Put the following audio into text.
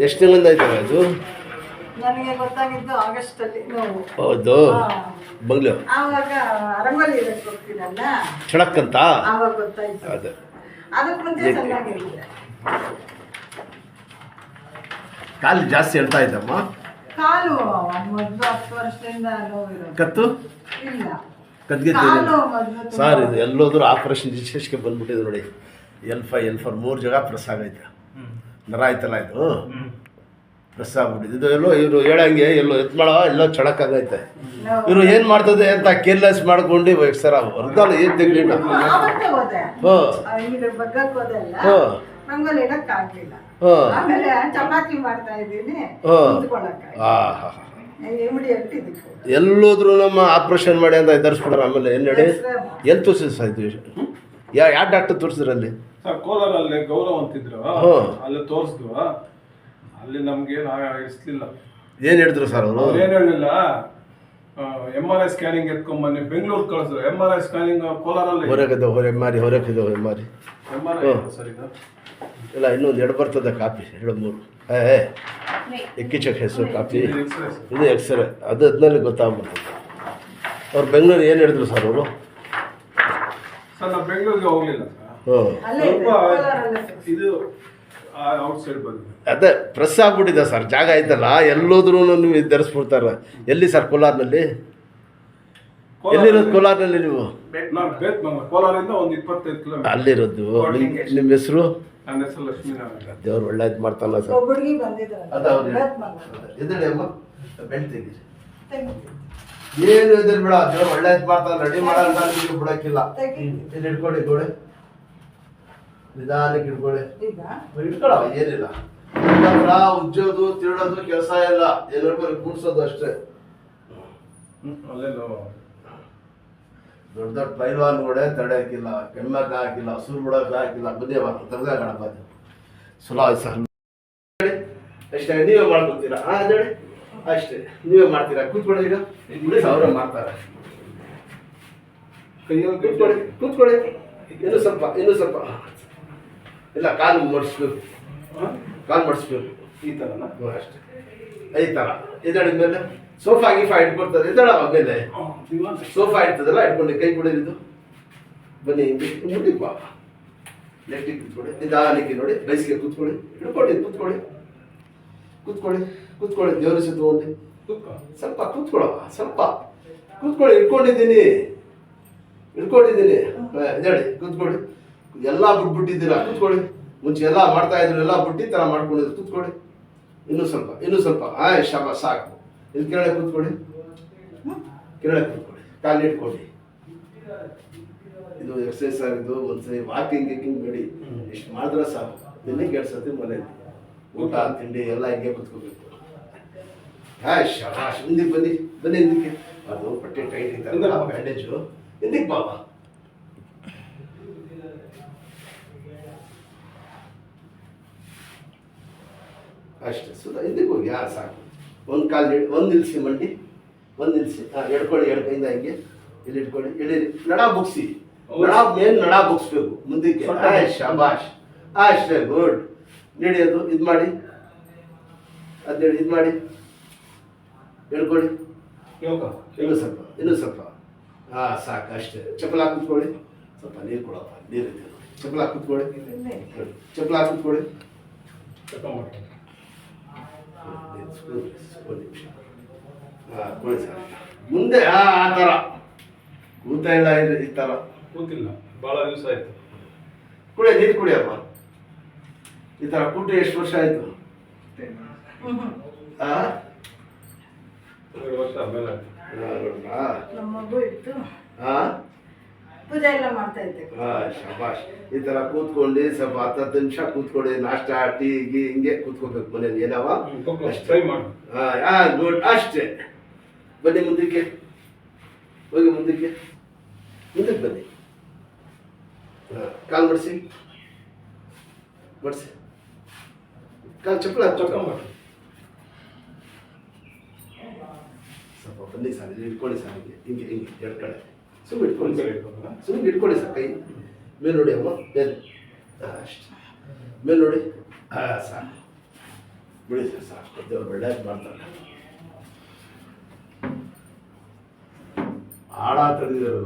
ಎಷ್ಟು ತಿಂಗಳಿಂದ ಆಯ್ತಲ್ಲ ಅದು? ನನಗೆ ಗೊತ್ತಾಗಿದ್ದು ಆಗಸ್ಟಲ್ಲಿ ನೋವು. ಹೌದು. ಬಂಗ್ಲು ಆವಾಗ ರಂಗೋಲಿ ಇರಕ್ಕೆ ಹೋಗ್ತೀನಲ್ಲ, ಚಳಕ್ ಅಂತ ಆವಾಗ ಗೊತ್ತಾಯ್ತು. ಅದೇ ಅದಕ್ಕೆ ಮುಂಚೆ ಚೆನ್ನಾಗಿರುತ್ತೆ. ಕಾಲು ಜಾಸ್ತಿ ಹೇಳ್ತಾ ಇದ್ದಮ್ಮ. ಕಾಲು ಮೊದಲು 10 ವರ್ಷದಿಂದ ನೋವಿರೋದು. ಕತ್ತು ಇಲ್ಲ, ಕದ್ಗೆ ಕಾಲು ಮೊದಲು ಸರ್ ಇದು ಎಲ್ಲೋದ್ರೂ ಆಪರೇಷನ್ ವಿಶೇಷಕ್ಕೆ ಬಂದ್ಬಿಟ್ಟಿದೆ ನೋಡಿ. L5 L4 3 ಜಾಗ ಪ್ರೆಸ್ ಆಗೈತೆ. ನರ ಆಯ್ತಲ್ಲ ಇದು ಪ್ರೆಸ್ ಆಗ್ಬಿಟ್ಟಿದೆ. ಇದು ಎಲ್ಲೋ ಇವರು ಹೇಳಂಗೆ ಎಲ್ಲೋ ಎತ್ ಮಾಡೋ ಎಲ್ಲೋ ಚಳಕಾಗೈತೆ. ಇವರು ಏನು ಮಾಡ್ತದೆ ಅಂತ ಕೇರ್ಲೆಸ್ ಮಾಡ್ಕೊಂಡು ಸರ್ ಹೊರದಲ್ಲ ಏನು ತೆಗಿಲಿಲ್ಲ. ಆವತ್ತೇ ಹೋದೆ, ಈಗ ಬಗ್ಗಕ್ಕೆ ಹೋದೆಲ್ಲ ರಂಗೋಲಿ ಇಡಕ್ಕೆ ಆಗ್ಲಿಲ್ಲ. ಆಮೇಲೆ ಚಪಾತಿ ಮಾಡ್ತಾ ಇದ್ದೀನಿ, ಎಲ್ಲೋದ್ರು ನಮ್ಮ ಆಪರೇಷನ್ ಮಾಡಿ ಅಂತ ಎದುರಿಸ್ಬಿಡ್ರ. ಆಮೇಲೆ ಏನು ನಡಿ ಎಲ್ಲಿ ತೋರಿಸಿದ್ದು ಯಾವ ಡಾಕ್ಟರ್ ತೋರಿಸಿದ್ರಲ್ಲಿ? ಕೋಲಾರಲ್ಲಿ ಗೌರವ್ ಅಂತಿದ್ರು, ಅಲ್ಲಿ ತೋರಿಸಿದ್ವು. ಅಲ್ಲಿ ನಮ್ಗೆ ಇಸ್ಲಿಲ್ಲ. ಏನು ಹೇಳಿದ್ರು ಸರ್ ಅವರು? ಏನು ಹೇಳಿಲ್ಲ, MRI ಸ್ಕ್ಯಾನಿಂಗ್ ಎತ್ಕೊಂಬನ್ನಿ ಬೆಂಗಳೂರು ಕಳಿಸಿದ್ರು. MRI ಸ್ಕ್ಯಾನಿಂಗ್ ಕೋಲಾರಲ್ಲಿ ಹೊರಕಿದ್ದು ಸರಿ ಇಲ್ಲ, ಇನ್ನೊಂದು 2 ಬರ್ತದೆ ಕಾಪಿ, 2 3 ಎಕ್ಕಿಚಕ್ ಹೆಸರು ಕಾಪಿ. ಇದು ಎಕ್ಸ್ರೇ, ಅದು ಅದ್ರಲ್ಲಿ ಗೊತ್ತಾಗ್ಬಿಡ್ತದೆ. ಅವ್ರು ಬೆಂಗಳೂರು ಏನು ಹೇಳಿದ್ರು ಸರ್ ಅವರು? ಸರ್ ನಾವು ಬೆಂಗಳೂರಿಗೆ ಹೋಗ್ಲಿಲ್ಲ ಸರ್, ಇದು ಔಟ್ಸೈಡ್ ಬಂದಿದೆ. ಅದೇ ಪ್ರೆಸ್ ಆಗ್ಬಿಟ್ಟಿದೆ ಸರ್, ಜಾಗ ಆಯ್ತಲ್ಲ ಎಲ್ಲೋದ್ರೂ ನೀವು ಧರಿಸ್ಬಿಡ್ತಾರೆ. ಎಲ್ಲಿ ಸರ್ ಕೋಲಾರ್ನಲ್ಲಿ? ಎಲ್ಲಿರೋದು ಕೋಲಾರ್ನಲ್ಲಿ ನೀವು? ಕೋಲಾರಿಂದ ಒಂದು 25 ಕಿಲೋಮೀಟರ್ ಅಲ್ಲಿರೋದು. ನಿಮ್ಮ ಹೆಸರು? ನನ್ನ ಹೆಸರು ಲಕ್ಷ್ಮೀನಾರಾಯಣ. ದೇವ್ರು ಒಳ್ಳೇದು ಮಾಡ್ತಾನಲ್ಲ ಸರ್. ಏನು ಎದುರು ಬಿಡ, ದೇವ್ರು ಒಳ್ಳೇದು ಮಾಡ್ತಾನೆ. ರೆಡಿ ಮಾಡಂತ ಬಿಡಕ್ಕಿಲ್ಲ. ಇಲ್ಲಿ ಇಟ್ಕೊಳ್ಳಿ ಗೋಡೆ, ನಿಧಾನಕ್ಕೆ ಇಟ್ಕೊಳ್ಳಿ. ಇಟ್ಕೊಳ ಏನಿಲ್ಲ. ಉಜ್ಜೋದು ತಿರುಡೋದು ಕೆಲಸ ಇಲ್ಲ, ಎಲ್ಲರಿಗೂ ಕೂಡ್ಸೋದು ಅಷ್ಟೇ. ದೊಡ್ಡ ದೊಡ್ಡ ಪೈಲ್ವಾನ್ಗಳೇ ತಡೆಯಕ್ಕಿಲ್ಲ, ಕೆಮ್ಮಕ್ಕೆ ಹಾಕಿಲ್ಲ, ಹಸುರು ಬಿಡೋಕೆ ಹಾಕಿಲ್ಲ. ಬನ್ನಿ ತೆಗ್ದಾಗ ಗಣಪತಿ ಸುಲಭ ಸರ್. ಅಷ್ಟೇ ನೀವೇ ಮಾಡ್ಕೊತೀರಾ? ಹೇಳಿ ಅಷ್ಟೇ ನೀವೇ ಮಾಡ್ತೀರಾ. ಕೂತ್ಕೊಳ್ಳಿ, ಈಗ ಅವರೇ ಮಾಡ್ತಾರೆ. ಕೂತ್ಕೊಳ್ಳಿ. ಇನ್ನೂ ಸ್ವಲ್ಪ ಇಲ್ಲ, ಕಾಲು ಮಡಿಸ್ಬೇಕು, ಈ ಥರನ ಅಷ್ಟೇ. ಈ ಥರ ಎದಡಿ ಮೇಲೆ ಸೋಫಾ ಗೀಫಾ ಇಟ್ಕೊಡ್ತದೆ. ಎದಳ ಮೇಲೆ ಸೋಫಾ ಇರ್ತದಲ್ಲ, ಇಟ್ಕೊಂಡು ಕೈ ಕೊಡೋದು. ಬನ್ನಿ ಮುಟ್ಟಿ ಬಾ, ಲೆಫ್ಟಿಗೆ ಕೂತ್ಕೊಳ್ಳಿ. ನಿಧಾನಕ್ಕೆ ನೋಡಿ, ಬೈಸಿಗೆ ಕೂತ್ಕೊಳ್ಳಿ. ಕೂತ್ಕೊಳ್ಳಿ. ದೇವ್ರ ತಗೊಂಡು ಸ್ವಲ್ಪ ಕೂತ್ಕೊಳ್ಳಿ. ಇಟ್ಕೊಂಡಿದ್ದೀನಿ. ಹೇಳಿ ಕೂತ್ಕೊಳ್ಳಿ. ಎಲ್ಲ ಬಿಟ್ಬಿಟ್ಟಿದ್ದೀರಾ, ಕೂತ್ಕೊಳ್ಳಿ. ಮುಂಚೆ ಎಲ್ಲ ಮಾಡ್ತಾ ಇದ್ರು, ಎಲ್ಲ ಬಿಟ್ಟು ಥರ ಮಾಡ್ಕೊಂಡಿದ್ರು. ಕೂತ್ಕೊಳ್ಳಿ. ಇನ್ನೂ ಸ್ವಲ್ಪ ಶಾಬ ಸಾಕು. ಇಲ್ಲಿ ಕೆಳಗೆ ಕೂತ್ಕೊಳ್ಳಿ. ಕಾಲು ಇಟ್ಕೊಳ್ಳಿ. ಇದು ಎಕ್ಸಸೈಸ್ ಆಗಿದ್ದು. ಒಂದ್ಸರಿ ವಾಕಿಂಗ್ ಬೇಡಿ, ಇಷ್ಟು ಮಾಡಿದ್ರೆ ಸಾಕು. ದಿನ ಕೆಡ್ಸತಿ ಮನೇಲಿ ಊಟ ತಿಂಡಿ ಎಲ್ಲ ಹಿಂಗೆ ಕೂತ್ಕೋಬೇಕು. ಶಾಬಾಷ್. ಹಿಂದಿಗೆ ಬನ್ನಿ ಹಿಂದಕ್ಕೆ. ಅದು ಬಟ್ಟೆ ಟೈಟ್ ಇದ್ದಾರೆ, ಬ್ಯಾಂಡೇಜು. ಹಿಂದಿಗೆ ಬಾಬಾ. ಅಷ್ಟೇ ಸುಧಾ, ಹಿಂದಕ್ಕೆ ಹೋಗಿ. ಸಾಕು. ಒಂದು ಕಾಲು ನಿಲ್ಲಿಸಿ ಮಂಡಿ, ನಿಲ್ಲಿಸಿ. ಎಡ್ಕೊಳ್ಳಿ, ಎಡ್ಕೈಯಿಂದ ಹಿಂಗೆ ಇಲ್ಲಿ ಇಟ್ಕೊಳ್ಳಿ. ಎಳೀರಿ, ನಡ ಬುಗ್ಸಿ. ನಡ ಬುಗ್ಸ್ಬೇಕು ಮುಂದಕ್ಕೆ. ಶಾಬಾಷ್. ಅಷ್ಟೇ, ಗುಡ್. ನಡೆಯೋದು ಇದು ಮಾಡಿ, ಅದೇಳಿ ಇದು ಮಾಡಿ. ಹೇಳ್ಕೊಳ್ಳಿ. ಇನ್ನೂ ಸ್ವಲ್ಪ ಸಾಕು. ಅಷ್ಟೇ. ಚಪ್ಪಲ ಕೂತ್ಕೊಳ್ಳಿ. ಸ್ವಲ್ಪ ನೀರು ಕೊಡಪ್ಪ, ನೀರಿದೆ. ಚಪ್ಪಲ ಕೂತ್ಕೊಳ್ಳಿ. ಕೊಡಿ ಸರ್. ಮುಂದೆ ಆ ಥರ ಕೂತ ಇಲ್ಲ, ಈ ಥರ ಕೂತಿಲ್ಲ, ಭಾಳ ದಿವಸ ಆಯ್ತು. ನೀರು ಕುಡಿಯಪ್ಪ. ಈ ಥರ ಕೂತು ಎಷ್ಟು ವರ್ಷ ಆಯ್ತು? 2 ವರ್ಷ ಆಮೇಲೆ ಪೂಜೆ ಎಲ್ಲ ಮಾಡ್ತಾ ಇದ್ದೆ. ಶಬಾಷ್. ಈ ಥರ ಕೂತ್ಕೊಂಡು ಸ್ವಲ್ಪ 10 ನಿಮಿಷ ಕೂತ್ಕೊಳ್ಳಿ. ನಾಷ್ಟ ಟೀ ಹಿಂಗೆ ಕೂತ್ಕೋಬೇಕು ಮನೇಲಿ. ಏನವ ಟ್ರೈ ಮಾಡಿ. ಗುಡ್. ಅಷ್ಟೇ. ಬನ್ನಿ ಮುಂದಕ್ಕೆ ಹೋಗಿ, ಮುಂದಕ್ಕೆ ಬನ್ನಿ. ಕಾಲು ಮಡಿಸಿ. ಕಾಲು ಚಪ್ಪಲ ಮಾಡಿ. ಸ್ವಲ್ಪ ಬನ್ನಿ ಸರ್, ಇಟ್ಕೊಳ್ಳಿ ಸರ್. ಹಿಂಗೆ 2 ಕಡೆ ಸುಮ್ಮನೆ ಇಟ್ಕೊಳ್ಳಿ ಸರ್. ಕೈ ಮೇಲೆ ನೋಡಿ ಅಮ್ಮ, ಮೇಲೆ ಅಷ್ಟೇ. ಮೇಲೆ ನೋಡಿ. ಸಾಕು. ಬಿಡಿ ಸರ್ ಸಾಕು, ದೇವ್ರು ಒಳ್ಳೇದು ಮಾಡ್ತಾರೆ. ಆಡ ತಂದಿದ್ದಾರೆ